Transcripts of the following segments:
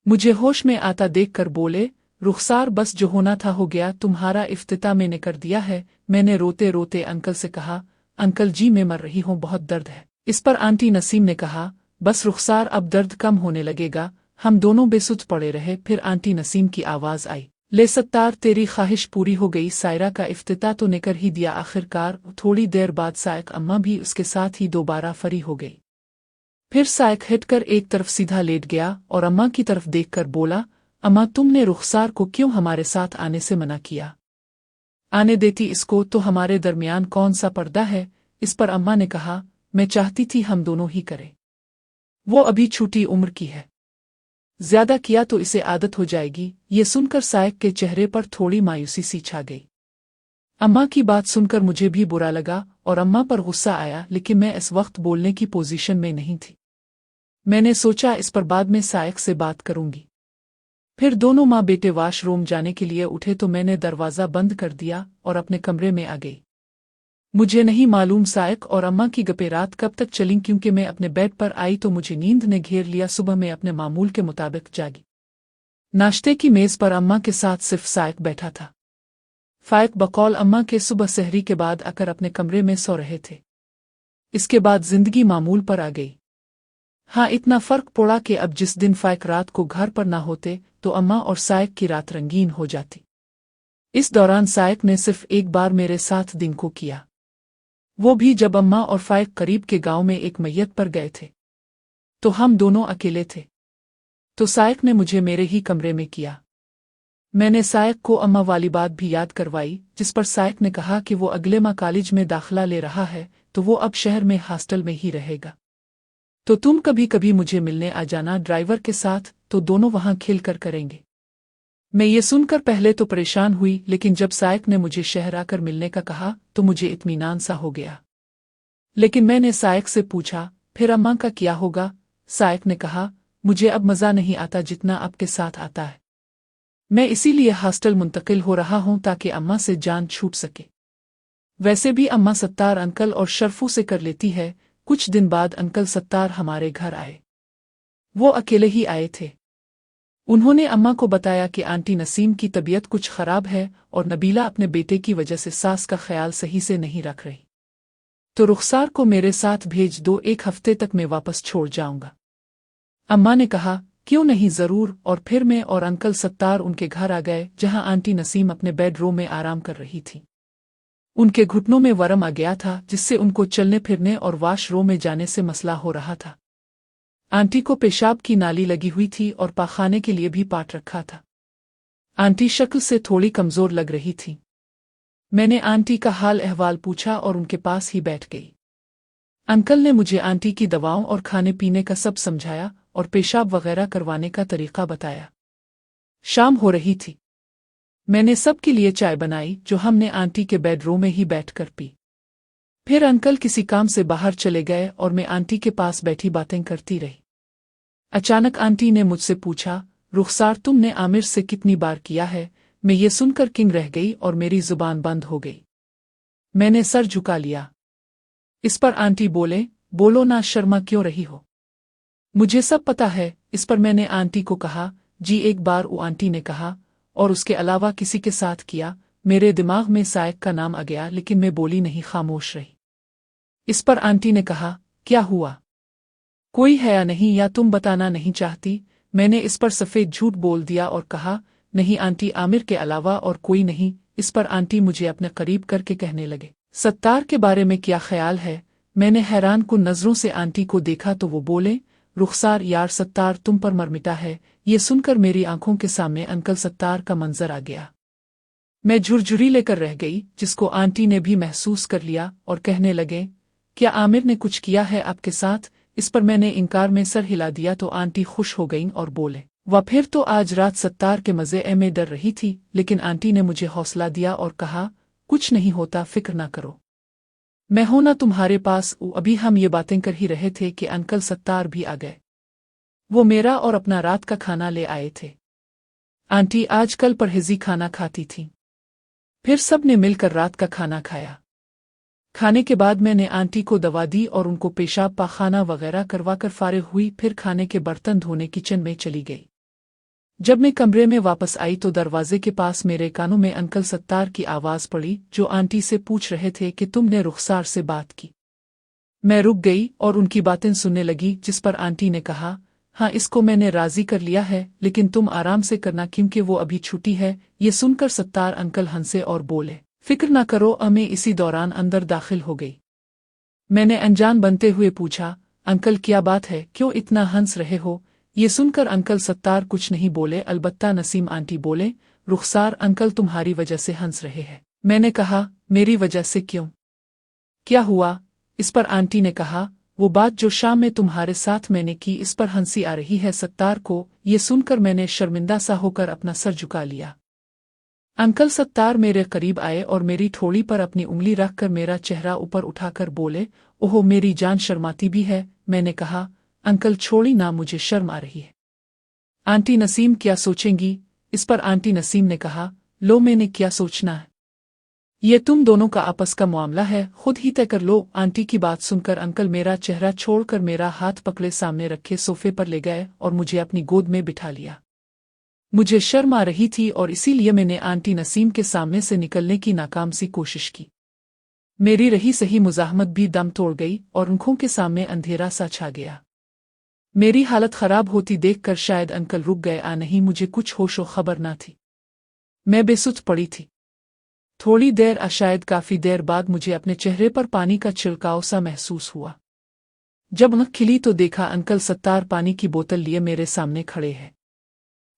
मुझे होश में आता देखकर बोले, रुखसार बस जो होना था हो गया, तुम्हारा इफ्तिताह मैंने कर दिया है। मैंने रोते रोते अंकल से कहा, अंकल जी मैं मर रही हूँ, बहुत दर्द है। इस पर आंटी नसीम ने कहा, बस रुखसार अब दर्द कम होने लगेगा। हम दोनों बेसुध पड़े रहे। फिर आंटी नसीम की आवाज़ आई, ले सत्तार तेरी ख्वाहिश पूरी हो गई, सायरा का इफ्तिताह तो ने कर ही दिया आखिरकार। थोड़ी देर बाद सायक अम्मा भी उसके साथ ही दोबारा फरी हो गई। फिर सायक हिटकर एक तरफ सीधा लेट गया और अम्मा की तरफ देखकर बोला, अम्मा तुमने रुखसार को क्यों हमारे साथ आने से मना किया? आने देती इसको तो हमारे दरमियान कौन सा पर्दा है? इस पर अम्मा ने कहा, मैं चाहती थी हम दोनों ही करें। वो अभी छोटी उम्र की है, ज्यादा किया तो इसे आदत हो जाएगी। ये सुनकर सायक के चेहरे पर थोड़ी मायूसी सी छा गई। अम्मा की बात सुनकर मुझे भी बुरा लगा और अम्मा पर गुस्सा आया, लेकिन मैं इस वक्त बोलने की पोजीशन में नहीं थी। मैंने सोचा इस पर बाद में सायक से बात करूंगी। फिर दोनों माँ बेटे वाशरूम जाने के लिए उठे तो मैंने दरवाज़ा बंद कर दिया और अपने कमरे में आ गई। मुझे नहीं मालूम सायक और अम्मा की गप्पें रात कब तक चलीं, क्योंकि मैं अपने बेड पर आई तो मुझे नींद ने घेर लिया। सुबह मैं अपने मामूल के मुताबिक जागी। नाश्ते की मेज़ पर अम्मा के साथ सिर्फ सायक बैठा था। फायक बकौल अम्मा के सुबह सहरी के बाद आकर अपने कमरे में सो रहे थे। इसके बाद जिंदगी मामूल पर आ गई। हाँ, इतना फर्क पड़ा कि अब जिस दिन फायक रात को घर पर ना होते तो अम्मा और सायक की रात रंगीन हो जाती। इस दौरान सायक ने सिर्फ एक बार मेरे साथ दिन को किया, वो भी जब अम्मा और फायक करीब के गांव में एक मैयत पर गए थे तो हम दोनों अकेले थे। तो सायक ने मुझे मेरे ही कमरे में किया। मैंने सायक को अम्मा वाली बात भी याद करवाई, जिस पर सायक ने कहा कि वो अगले माह कॉलेज में दाखिला ले रहा है तो वो अब शहर में हॉस्टल में ही रहेगा, तो तुम कभी कभी मुझे मिलने आ जाना ड्राइवर के साथ, तो दोनों वहां खेल कर करेंगे। मैं ये सुनकर पहले तो परेशान हुई, लेकिन जब सायक ने मुझे शहर आकर मिलने का कहा तो मुझे इत्मीनान सा हो गया। लेकिन मैंने सायक से पूछा, फिर अम्मा का क्या होगा? सायक ने कहा, मुझे अब मज़ा नहीं आता जितना आपके साथ आता है। मैं इसीलिए हॉस्टल मुंतकिल हो रहा हूं ताकि अम्मा से जान छूट सके। वैसे भी अम्मा सत्तार अंकल और शर्फू से कर लेती है। कुछ दिन बाद अंकल सत्तार हमारे घर आए। वो अकेले ही आए थे। उन्होंने अम्मा को बताया कि आंटी नसीम की तबीयत कुछ खराब है और नबीला अपने बेटे की वजह से सास का ख्याल सही से नहीं रख रही, तो रुखसार को मेरे साथ भेज दो, 1 हफ्ते तक मैं वापस छोड़ जाऊंगा। अम्मा ने कहा, क्यों नहीं, जरूर। और फिर मैं और अंकल सत्तार उनके घर आ गए, जहां आंटी नसीम अपने बेडरूम में आराम कर रही थी। उनके घुटनों में वरम आ गया था, जिससे उनको चलने फिरने और वाशरूम में जाने से मसला हो रहा था। आंटी को पेशाब की नाली लगी हुई थी और पाखाने के लिए भी पाट रखा था। आंटी शक्ल से थोड़ी कमजोर लग रही थी। मैंने आंटी का हाल अहवाल पूछा और उनके पास ही बैठ गई। अंकल ने मुझे आंटी की दवाओं और खाने पीने का सब समझाया और पेशाब वगैरह करवाने का तरीका बताया। शाम हो रही थी। मैंने सबके लिए चाय बनाई, जो हमने आंटी के बेडरूम में ही बैठकर पी। फिर अंकल किसी काम से बाहर चले गए और मैं आंटी के पास बैठी बातें करती रही। अचानक आंटी ने मुझसे पूछा, रुखसार तुमने आमिर से कितनी बार किया है? मैं ये सुनकर किंग रह गई और मेरी जुबान बंद हो गई। मैंने सर झुका लिया। इस पर आंटी बोले, बोलो ना, शर्मा क्यों रही हो? मुझे सब पता है। इस पर मैंने आंटी को कहा, जी एक बार। वो आंटी ने कहा, और उसके अलावा किसी के साथ किया? मेरे दिमाग में सायक का नाम आ गया, लेकिन मैं बोली नहीं, खामोश रही। इस पर आंटी ने कहा, क्या हुआ? कोई है या नहीं, या तुम बताना नहीं चाहती? मैंने इस पर सफ़ेद झूठ बोल दिया और कहा, नहीं आंटी, आमिर के अलावा और कोई नहीं। इस पर आंटी मुझे अपने करीब करके कहने लगे, सत्तार के बारे में क्या ख्याल है? मैंने हैरान कुन नज़रों से आंटी को देखा तो वो बोले, रुखसार यार, सत्तार तुम पर मरमिटा है। ये सुनकर मेरी आंखों के सामने अंकल सत्तार का मंजर आ गया। मैं झुरझुरी लेकर रह गई, जिसको आंटी ने भी महसूस कर लिया और कहने लगे, क्या आमिर ने कुछ किया है आपके साथ? इस पर मैंने इनकार में सर हिला दिया तो आंटी खुश हो गईं और बोले, वह फिर तो आज रात सत्तार के मज़े में डर रही थी। लेकिन आंटी ने मुझे हौसला दिया और कहा, कुछ नहीं होता, फिक्र ना करो, मैं हूं ना तुम्हारे पास। अभी हम ये बातें कर ही रहे थे कि अंकल सत्तार भी आ गए। वो मेरा और अपना रात का खाना ले आए थे। आंटी आजकल परहेजी खाना खाती थी। फिर सब ने मिलकर रात का खाना खाया। खाने के बाद मैंने आंटी को दवा दी और उनको पेशाब पाखाना वगैरह करवाकर फारिग हुई। फिर खाने के बर्तन धोने किचन में चली गई। जब मैं कमरे में वापस आई तो दरवाजे के पास मेरे कानों में अंकल सत्तार की आवाज़ पड़ी, जो आंटी से पूछ रहे थे कि तुमने रुखसार से बात की। मैं रुक गई और उनकी बातें सुनने लगी, जिस पर आंटी ने कहा, हाँ, इसको मैंने राजी कर लिया है, लेकिन तुम आराम से करना क्योंकि वो अभी छुट्टी है। ये सुनकर सत्तार अंकल हंसे और बोले, फिक्र ना करो। मैं इसी दौरान अंदर दाखिल हो गई। मैंने अनजान बनते हुए पूछा, अंकल क्या बात है, क्यों इतना हंस रहे हो? ये सुनकर अंकल सत्तार कुछ नहीं बोले, अलबत्ता नसीम आंटी बोले, रुखसार अंकल तुम्हारी वजह से हंस रहे हैं। मैंने कहा, मेरी वजह से क्यों? क्या हुआ? इस पर आंटी ने कहा, वो बात जो शाम में तुम्हारे साथ मैंने की, इस पर हंसी आ रही है सत्तार को। ये सुनकर मैंने शर्मिंदा सा होकर अपना सर झुका लिया। अंकल सत्तार मेरे करीब आए और मेरी ठोड़ी पर अपनी उंगली रखकर मेरा चेहरा ऊपर उठाकर बोले, ओहो मेरी जान शर्माती भी है। मैंने कहा, अंकल छोड़ी ना, मुझे शर्म आ रही है। आंटी नसीम क्या सोचेंगी? इस पर आंटी नसीम ने कहा, लो मैंने क्या सोचना है, ये तुम दोनों का आपस का मामला है, खुद ही तय कर लो। आंटी की बात सुनकर अंकल मेरा चेहरा छोड़कर मेरा हाथ पकड़े सामने रखे सोफे पर ले गए और मुझे अपनी गोद में बिठा लिया। मुझे शर्म आ रही थी और इसीलिए मैंने आंटी नसीम के सामने से निकलने की नाकाम सी कोशिश की। मेरी रही सही मुज़ाहमत भी दम तोड़ गई और आंखों के सामने अंधेरा सा छा गया। मेरी हालत खराब होती देखकर शायद अंकल रुक गए, नहीं मुझे कुछ होशो खबर ना थी। मैं बेसुध पड़ी थी। थोड़ी देर शायद काफी देर बाद मुझे अपने चेहरे पर पानी का छिड़काव सा महसूस हुआ। जब आँख खिली तो देखा अंकल सत्तार पानी की बोतल लिए मेरे सामने खड़े हैं।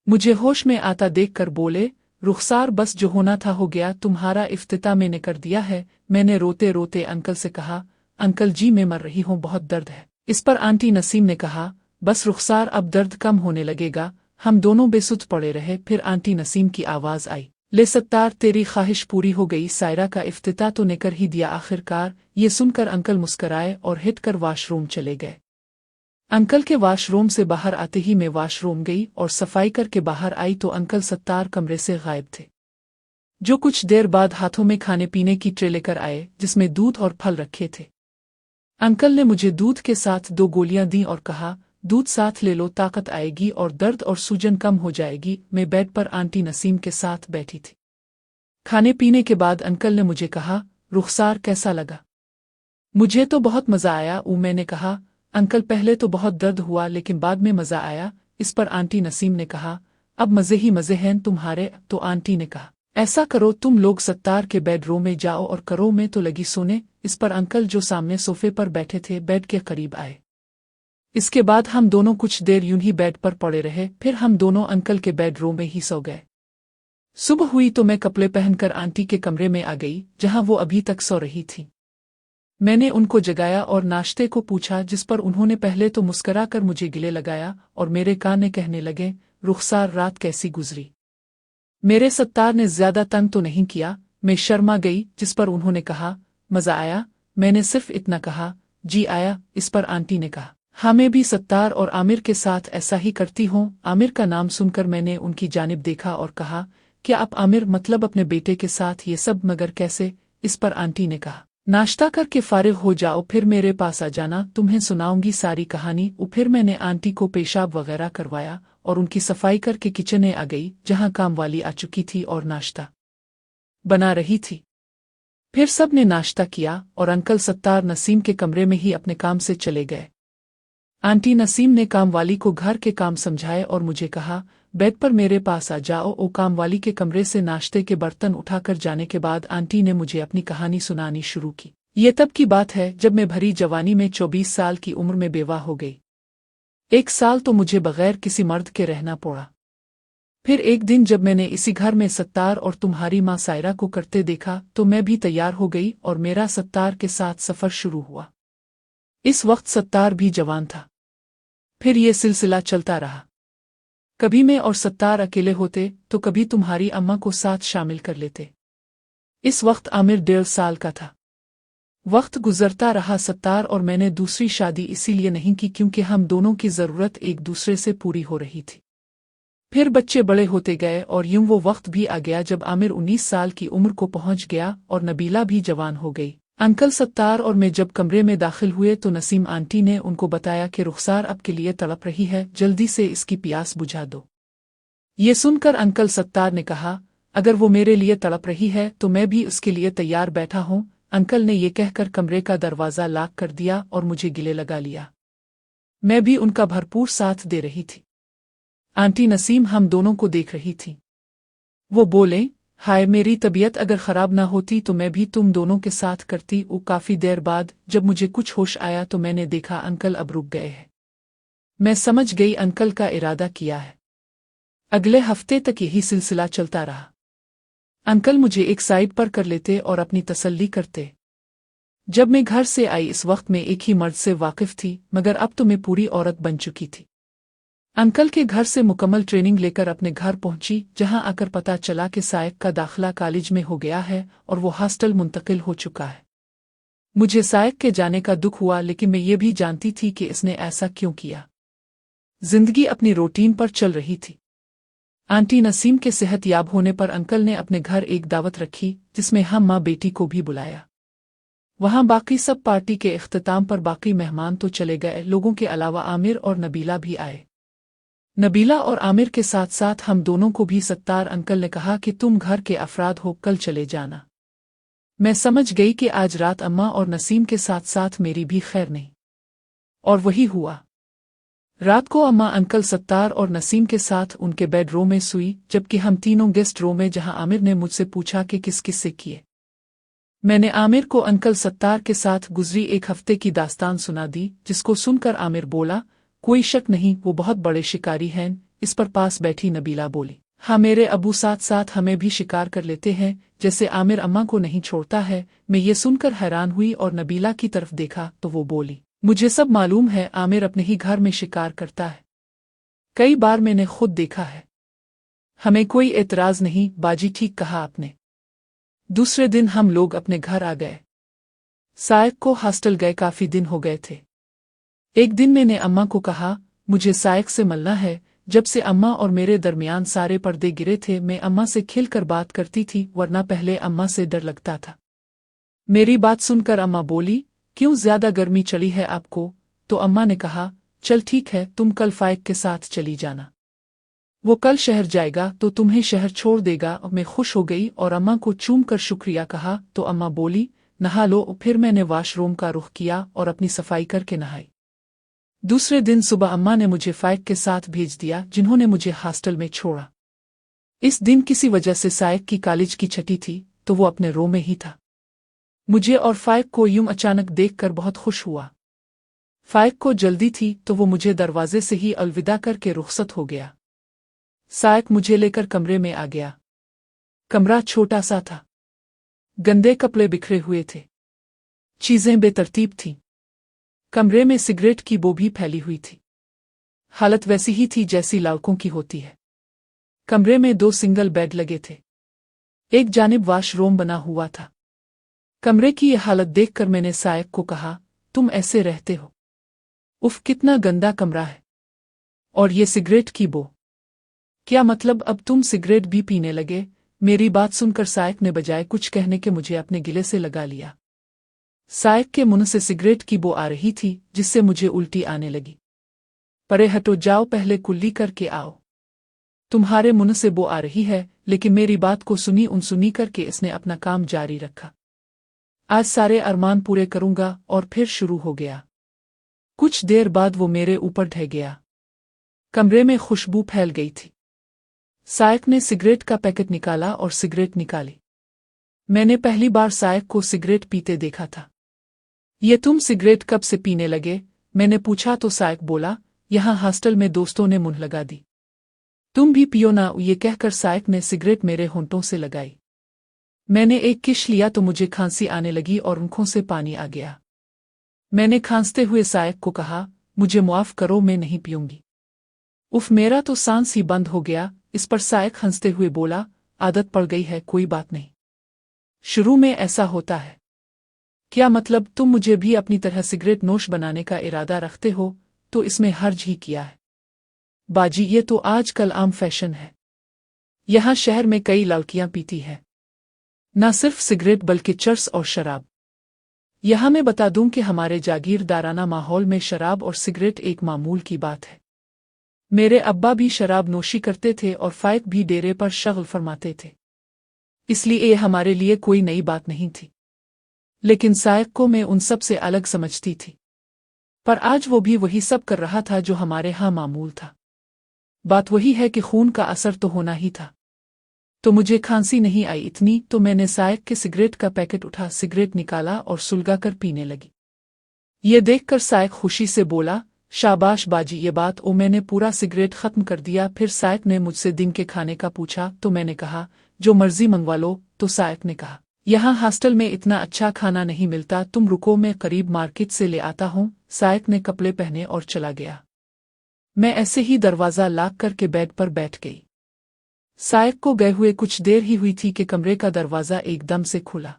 मुझे होश में आता देखकर बोले, रुखसार बस जो होना था हो गया, तुम्हारा इफ्तिताह मैंने कर दिया है। मैंने रोते रोते अंकल से कहा, अंकल जी मैं मर रही हूँ, बहुत दर्द है। इस पर आंटी नसीम ने कहा, बस रुखसार अब दर्द कम होने लगेगा। हम दोनों बेसुध पड़े रहे। फिर आंटी नसीम की आवाज़ आई, ले सत्तार तेरी ख्वाहिश पूरी हो गई, सायरा का इफ्तिताह तो ने कर ही दिया आखिरकार। ये सुनकर अंकल मुस्कराए और हिटकर वॉशरूम चले गए। अंकल के वॉशरूम से बाहर आते ही मैं वॉशरूम गई और सफाई करके बाहर आई तो अंकल सत्तार कमरे से गायब थे। जो कुछ देर बाद हाथों में खाने पीने की ट्रे लेकर आए, जिसमें दूध और फल रखे थे। अंकल ने मुझे दूध के साथ 2 गोलियां दी और कहा, दूध साथ ले लो, ताकत आएगी और दर्द और सूजन कम हो जाएगी। मैं बेड पर आंटी नसीम के साथ बैठी थी। खाने पीने के बाद अंकल ने मुझे कहा, रुखसार कैसा लगा? मुझे तो बहुत मज़ा आया। मैंने कहा, अंकल पहले तो बहुत दर्द हुआ लेकिन बाद में मज़ा आया। इस पर आंटी नसीम ने कहा, अब मज़े ही मज़े हैं तुम्हारे। तो आंटी ने कहा, ऐसा करो तुम लोग सत्तार के बेडरूम में जाओ और करो मैं तो लगी सोने। इस पर अंकल जो सामने सोफे पर बैठे थे बेड के करीब आए। इसके बाद हम दोनों कुछ देर यूं ही बेड पर पड़े रहे। फिर हम दोनों अंकल के बेडरूम में ही सो गए। सुबह हुई तो मैं कपड़े पहनकर आंटी के कमरे में आ गई, जहां वो अभी तक सो रही थी। मैंने उनको जगाया और नाश्ते को पूछा, जिस पर उन्होंने पहले तो मुस्कुराकर मुझे गिले लगाया और मेरे कान में कहने लगे, रुखसार रात कैसी गुजरी? मेरे सत्तार ने ज्यादा तंग तो नहीं किया। मैं शर्मा गई, जिस पर उन्होंने कहा, मजा आया? मैंने सिर्फ इतना कहा, जी आया। इस पर आंटी ने कहा, हाँ मैं भी सत्तार और आमिर के साथ ऐसा ही करती हूँ। आमिर का नाम सुनकर मैंने उनकी जानिब देखा और कहा, क्या आप आमिर मतलब अपने बेटे के साथ ये सब? मगर कैसे? इस पर आंटी ने कहा, नाश्ता करके फारिग हो जाओ, फिर मेरे पास आ जाना, तुम्हें सुनाऊंगी सारी कहानी। फिर मैंने आंटी को पेशाब वगैरह करवाया और उनकी सफाई करके किचन में आ गई, जहां काम वाली आ चुकी थी और नाश्ता बना रही थी। फिर सब ने नाश्ता किया और अंकल सत्तार नसीम के कमरे में ही अपने काम से चले गए। आंटी नसीम ने कामवाली को घर के काम समझाए और मुझे कहा, बेड पर मेरे पास आ जाओ। कामवाली के कमरे से नाश्ते के बर्तन उठाकर जाने के बाद आंटी ने मुझे अपनी कहानी सुनानी शुरू की। ये तब की बात है जब मैं भरी जवानी में 24 साल की उम्र में बेवा हो गई। 1 साल तो मुझे बगैर किसी मर्द के रहना पड़ा। फिर एक दिन जब मैंने इसी घर में सत्तार और तुम्हारी माँ सायरा को करते देखा तो मैं भी तैयार हो गई और मेरा सत्तार के साथ सफर शुरू हुआ। इस वक्त सत्तार भी जवान था। फिर ये सिलसिला चलता रहा। कभी मैं और सत्तार अकेले होते तो कभी तुम्हारी अम्मा को साथ शामिल कर लेते। इस वक्त आमिर 1.5 साल का था। वक्त गुजरता रहा। सत्तार और मैंने दूसरी शादी इसीलिए नहीं की क्योंकि हम दोनों की ज़रूरत एक दूसरे से पूरी हो रही थी। फिर बच्चे बड़े होते गए और यूं वो वक्त भी आ गया जब आमिर 19 साल की उम्र को पहुंच गया और नबीला भी जवान हो गई। अंकल सत्तार और मैं जब कमरे में दाखिल हुए तो नसीम आंटी ने उनको बताया कि रुखसार अब के लिए तड़प रही है, जल्दी से इसकी प्यास बुझा दो। ये सुनकर अंकल सत्तार ने कहा, अगर वो मेरे लिए तड़प रही है तो मैं भी उसके लिए तैयार बैठा हूं। अंकल ने ये कहकर कमरे का दरवाज़ा लॉक कर दिया और मुझे गले लगा लिया। मैं भी उनका भरपूर साथ दे रही थी। आंटी नसीम हम दोनों को देख रही थी। वो बोले, हाय मेरी तबीयत अगर खराब ना होती तो मैं भी तुम दोनों के साथ करती। वो काफी देर बाद जब मुझे कुछ होश आया तो मैंने देखा अंकल अब रुक गए हैं। मैं समझ गई अंकल का इरादा किया है। अगले हफ्ते तक यही सिलसिला चलता रहा। अंकल मुझे एक साइड पर कर लेते और अपनी तसल्ली करते। जब मैं घर से आई इस वक्त मैं एक ही मर्द से वाकिफ थी, मगर अब तो मैं पूरी औरत बन चुकी थी। अंकल के घर से मुकम्मल ट्रेनिंग लेकर अपने घर पहुंची, जहां आकर पता चला कि सायक का दाखिला कॉलेज में हो गया है और वो हॉस्टल मुंतकिल हो चुका है। मुझे सायक के जाने का दुख हुआ, लेकिन मैं ये भी जानती थी कि इसने ऐसा क्यों किया। जिंदगी अपनी रूटीन पर चल रही थी। आंटी नसीम के सेहत याब होने पर अंकल ने अपने घर एक दावत रखी, जिसमें हम माँ बेटी को भी बुलाया। वहां बाकी सब पार्टी के इख्तिताम पर बाकी मेहमान तो चले गए, लोगों के अलावा आमिर और नबीला भी आए। नबीला और आमिर के साथ साथ हम दोनों को भी सत्तार अंकल ने कहा कि तुम घर के अफराद हो, कल चले जाना। मैं समझ गई कि आज रात अम्मा और नसीम के साथ साथ मेरी भी खैर नहीं। और वही हुआ। रात को अम्मा अंकल सत्तार और नसीम के साथ उनके बेडरूम में सोई, जबकि हम तीनों गेस्ट रूम में, जहां आमिर ने मुझसे पूछा कि किस किस से किए। मैंने आमिर को अंकल सत्तार के साथ गुजरी एक हफ्ते की दास्तान सुना दी, जिसको सुनकर आमिर बोला, कोई शक नहीं वो बहुत बड़े शिकारी हैं। इस पर पास बैठी नबीला बोली, हाँ मेरे अबू साथ साथ हमें भी शिकार कर लेते हैं, जैसे आमिर अम्मा को नहीं छोड़ता है। मैं ये सुनकर हैरान हुई और नबीला की तरफ देखा तो वो बोली, मुझे सब मालूम है, आमिर अपने ही घर में शिकार करता है, कई बार मैंने खुद देखा है। हमें कोई एतराज नहीं बाजी, ठीक कहा आपने। दूसरे दिन हम लोग अपने घर आ गए। सायक को हॉस्टल गए काफी दिन हो गए थे। एक दिन मैंने अम्मा को कहा, मुझे सायक से मिलना है। जब से अम्मा और मेरे दरमियान सारे पर्दे गिरे थे, मैं अम्मा से खिलकर बात करती थी, वरना पहले अम्मा से डर लगता था। मेरी बात सुनकर अम्मा बोली, क्यों ज्यादा गर्मी चढ़ी है आपको? तो अम्मा ने कहा, चल ठीक है, तुम कल फाइक के साथ चली जाना। वो कल शहर जाएगा तो तुम्हें शहर छोड़ देगा। और मैं खुश हो गई और अम्मा को चूम कर शुक्रिया कहा तो अम्मा बोली, नहा लो। फिर मैंने वॉशरूम का रुख किया और अपनी सफाई करके नहाई। दूसरे दिन सुबह अम्मा ने मुझे फाइक के साथ भेज दिया, जिन्होंने मुझे हॉस्टल में छोड़ा। इस दिन किसी वजह से सायक की कॉलेज की छुट्टी थी, तो वो अपने रूम में ही था। मुझे और फाइक को यूं अचानक देखकर बहुत खुश हुआ। फाइक को जल्दी थी तो वो मुझे दरवाजे से ही अलविदा करके रुखसत हो गया। सायक मुझे लेकर कमरे में आ गया। कमरा छोटा सा था, गंदे कपड़े बिखरे हुए थे, चीजें बेतरतीब थीं। कमरे में सिगरेट की बू भी फैली हुई थी। हालत वैसी ही थी जैसी लड़कों की होती है। कमरे में 2 सिंगल बेड लगे थे, एक जानिब वॉशरूम बना हुआ था। कमरे की यह हालत देखकर मैंने सायक को कहा, तुम ऐसे रहते हो? उफ, कितना गंदा कमरा है। और ये सिगरेट की बू, क्या मतलब अब तुम सिगरेट भी पीने लगे? मेरी बात सुनकर सायक ने बजाय कुछ कहने के मुझे अपने गिले से लगा लिया। सायक के मुंह से सिगरेट की बू आ रही थी, जिससे मुझे उल्टी आने लगी। परे हटो, जाओ पहले कुल्ली करके आओ। तुम्हारे मुंह से बू आ रही है। लेकिन मेरी बात को सुनी अनसुनी करके इसने अपना काम जारी रखा। आज सारे अरमान पूरे करूंगा। और फिर शुरू हो गया। कुछ देर बाद वो मेरे ऊपर ढह गया। कमरे में खुशबू फैल गई थी। सायक ने सिगरेट का पैकेट निकाला और सिगरेट निकाली। मैंने पहली बार सायक को सिगरेट पीते देखा था। ये तुम सिगरेट कब से पीने लगे? मैंने पूछा तो सायक बोला, यहाँ हॉस्टल में दोस्तों ने मुंह लगा दी। तुम भी पियो ना। ये कहकर सायक ने सिगरेट मेरे होंठों से लगाई। मैंने एक किश लिया तो मुझे खांसी आने लगी और आंखों से पानी आ गया। मैंने खांसते हुए सायक को कहा, मुझे माफ करो, मैं नहीं पीऊंगी। उफ, मेरा तो सांस ही बंद हो गया। इस पर सायक हंसते हुए बोला, आदत पड़ गई है, कोई बात नहीं। शुरू में ऐसा होता है। क्या मतलब, तुम मुझे भी अपनी तरह सिगरेट नोश बनाने का इरादा रखते हो तो इसमें हर्ज ही किया है। बाजी, ये तो आजकल आम फैशन है। यहाँ शहर में कई लड़कियां पीती हैं, न सिर्फ सिगरेट बल्कि चर्स और शराब। यहाँ मैं बता दूं कि हमारे जागीरदाराना माहौल में शराब और सिगरेट एक मामूल की बात है। मेरे अब्बा भी शराब नोशी करते थे और फाइक भी डेरे पर शगल फरमाते थे, इसलिए ये हमारे लिए कोई नई बात नहीं थी। लेकिन सायक को मैं उन सब से अलग समझती थी। पर आज वो भी वही सब कर रहा था जो हमारे यहाँ मामूल था। बात वही है कि खून का असर तो होना ही था। तो मुझे खांसी नहीं आई इतनी तो मैंने सायक के सिगरेट का पैकेट उठा, सिगरेट निकाला और सुलगाकर पीने लगी। ये देखकर सायक खुशी से बोला, शाबाश बाजी, ये बात। मैंने पूरा सिगरेट खत्म कर दिया। फिर सायक ने मुझसे दिन के खाने का पूछा तो मैंने कहा जो मर्जी मंगवा लो। तो सायक ने कहा यहाँ हॉस्टल में इतना अच्छा खाना नहीं मिलता, तुम रुको मैं करीब मार्केट से ले आता हूँ। सायक ने कपड़े पहने और चला गया। मैं ऐसे ही दरवाज़ा लॉक करके बेड पर बैठ गई। सायक को गए हुए कुछ देर ही हुई थी कि कमरे का दरवाज़ा एकदम से खुला।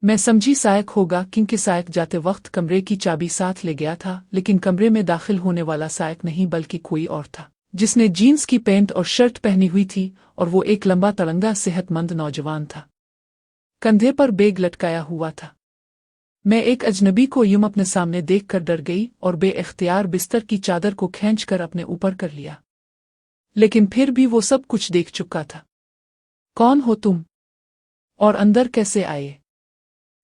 मैं समझी सायक होगा, क्योंकि सायक जाते वक्त कमरे की चाबी साथ ले गया था। लेकिन कमरे में दाखिल होने वाला सायक नहीं बल्कि कोई और था, जिसने जीन्स की पैंट और शर्ट पहनी हुई थी, और वो एक लंबा तड़ंगा सेहतमंद नौजवान था। कंधे पर बैग लटकाया हुआ था। मैं एक अजनबी को यूं अपने सामने देखकर डर गई और बेइख्तियार बिस्तर की चादर को खींचकर अपने ऊपर कर लिया। लेकिन फिर भी वो सब कुछ देख चुका था। कौन हो तुम? और अंदर कैसे आए?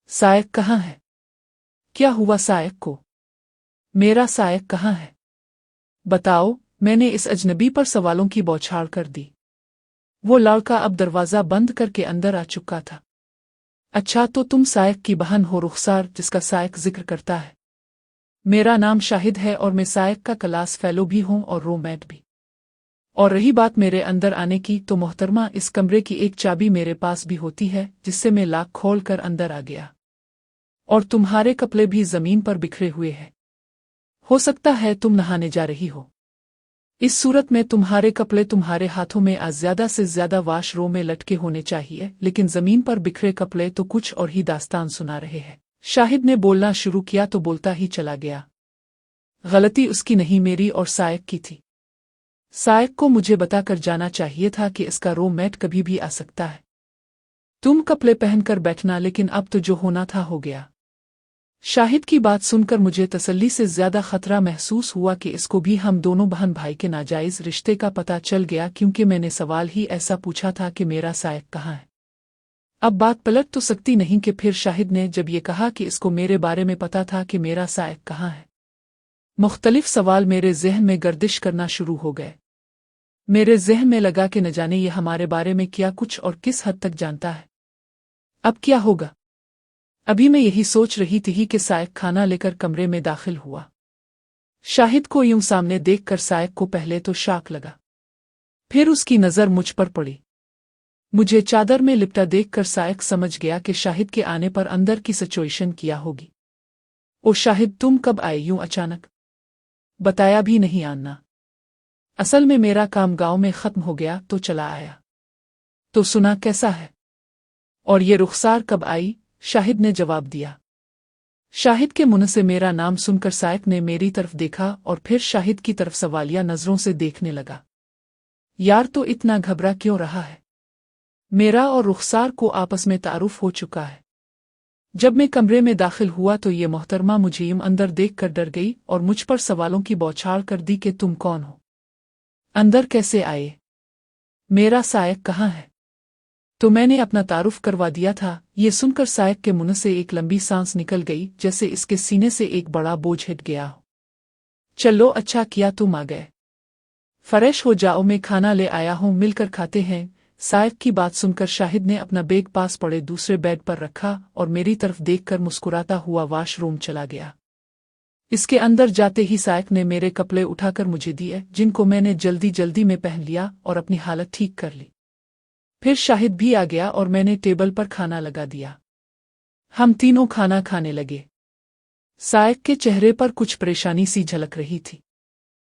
सायक कहाँ है? क्या हुआ सायक को? मेरा सायक कहाँ है? बताओ। मैंने इस अजनबी पर सवालों की बौछार कर दी। वो लड़का अब दरवाज़ा बंद करके अंदर आ चुका था। अच्छा, तो तुम सायक की बहन हो रुखसार, जिसका सायक जिक्र करता है। मेरा नाम शाहिद है और मैं सायक का क्लास फेलो भी हूँ और रूममेट भी। और रही बात मेरे अंदर आने की, तो मोहतरमा इस कमरे की एक चाबी मेरे पास भी होती है, जिससे मैं लॉक खोल कर अंदर आ गया। और तुम्हारे कपड़े भी ज़मीन पर बिखरे हुए हैं। हो सकता है तुम नहाने जा रही हो। इस सूरत में तुम्हारे कपड़े तुम्हारे हाथों में ज़्यादा से ज़्यादा वाशरूम में लटके होने चाहिए, लेकिन ज़मीन पर बिखरे कपड़े तो कुछ और ही दास्तान सुना रहे हैं। शाहिद ने बोलना शुरू किया तो बोलता ही चला गया। गलती उसकी नहीं, मेरी और सायक की थी। सायक को मुझे बताकर जाना चाहिए था कि इसका रूममेट कभी भी आ सकता है। तुम कपड़े पहनकर बैठना, लेकिन अब तो जो होना था हो गया। शाहिद की बात सुनकर मुझे तसल्ली से ज्यादा खतरा महसूस हुआ कि इसको भी हम दोनों बहन भाई के नाजायज रिश्ते का पता चल गया, क्योंकि मैंने सवाल ही ऐसा पूछा था कि मेरा सायक कहाँ है। अब बात पलट तो सकती नहीं कि फिर शाहिद ने जब ये कहा कि इसको मेरे बारे में पता था कि मेरा सायक कहाँ है। मुख्तलिफ सवाल मेरे ज़हन में गर्दिश करना शुरू हो गए। मेरे ज़हन में लगा कि न जाने ये हमारे बारे में क्या कुछ और किस हद तक जानता है। अब क्या होगा? अभी मैं यही सोच रही थी कि सायक खाना लेकर कमरे में दाखिल हुआ। शाहिद को यूं सामने देखकर सायक को पहले तो शॉक लगा, फिर उसकी नज़र मुझ पर पड़ी। मुझे चादर में लिपटा देखकर सायक समझ गया कि शाहिद के आने पर अंदर की सिचुएशन क्या होगी। ओ शाहिद, तुम कब आए यूं अचानक? बताया भी नहीं आना। असल में मेरा काम गांव में ख़त्म हो गया तो चला आया। तो सुना कैसा है? और ये रुखसार कब आई? शाहिद ने जवाब दिया। शाहिद के मुंह से मेरा नाम सुनकर सायक ने मेरी तरफ देखा और फिर शाहिद की तरफ सवालिया नजरों से देखने लगा। यार, तो इतना घबरा क्यों रहा है? मेरा और रुखसार को आपस में तारुफ हो चुका है। जब मैं कमरे में दाखिल हुआ तो ये मोहतरमा मुझे यूं अंदर देखकर डर गई और मुझ पर सवालों की बौछार कर दी कि तुम कौन हो? अंदर कैसे आए? मेरा सायक कहाँ है? तो मैंने अपना तारुफ करवा दिया था। ये सुनकर सायक के मुंह से एक लंबी सांस निकल गई, जैसे इसके सीने से एक बड़ा बोझ हट गया हो। चलो, अच्छा किया तुम आ गए। फ्रेश हो जाओ, मैं खाना ले आया हूँ, मिलकर खाते हैं। सायक की बात सुनकर शाहिद ने अपना बैग पास पड़े दूसरे बेड पर रखा और मेरी तरफ देखकर मुस्कुराता हुआ वॉशरूम चला गया। इसके अंदर जाते ही सायक ने मेरे कपड़े उठाकर मुझे दिए, जिनको मैंने जल्दी जल्दी में पहन लिया और अपनी हालत ठीक कर ली। फिर शाहिद भी आ गया और मैंने टेबल पर खाना लगा दिया। हम तीनों खाना खाने लगे। सायक के चेहरे पर कुछ परेशानी सी झलक रही थी।